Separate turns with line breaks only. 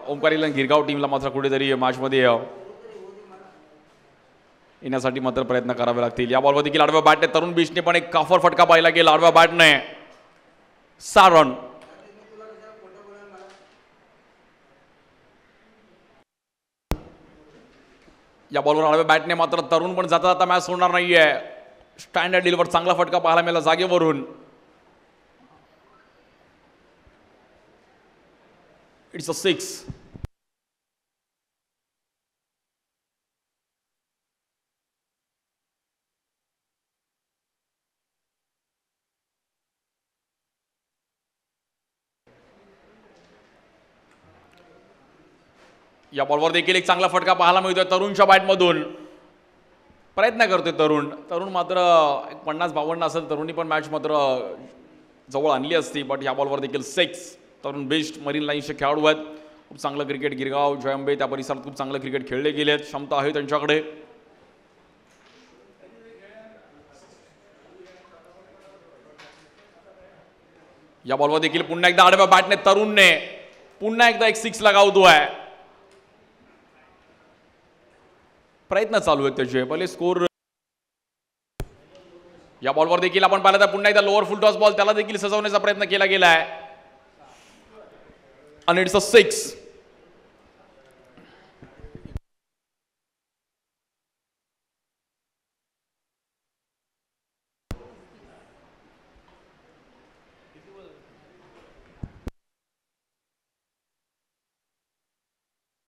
ओंकारेला गिरगाव टीमला मात्र कुठेतरी मॅचमध्ये येण्यासाठी मात्र प्रयत्न करावे लागतील। या बॉलवर देखील आडव्या बॅटने तरुण बिष्टने पण एक काफर फटका पाहिला गेला आडव्या बॅटने 6 रन। या बॉलवर आडव्या बॅटने मात्र तरुण पण जाता जाता मॅच सोडणार नाहीये। स्टँडर्ड डीलवर चांगला फटका पाहायला मिळाला जागेवरून। It's a 6। या बॉलवर देखील एक चांगला फटका पाहायला मिळतोय तरुणच्या बॅटमधून। प्रयत्न करतोय तरुण मात्र 50-52 असेल तरुणी पण मॅच मात्र जवळ आणली असती, बट या बॉलवर देखील 6। तरुण बेस्ट मरीन लाईन्सचे खेळाडू आहेत। खूप चांगलं क्रिकेट गिरगाव जयंबे त्या परिसरात खूप चांगलं क्रिकेट खेळले गेले आहेत, क्षमता आहे त्यांच्याकडे। या बॉलवर देखील पुन्हा एकदा आडव्या बॅटने तरुणने पुन्हा एकदा एक 6 लगावतोय। प्रयत्न चालू आहेत त्याचे पहिले स्कोर। या बॉलवर देखील आपण पाहिलं तर पुन्हा एकदा लोअर फुल टॉस बॉल त्याला देखील सजवण्याचा प्रयत्न केला गेलाय आणि इट्स अ 6।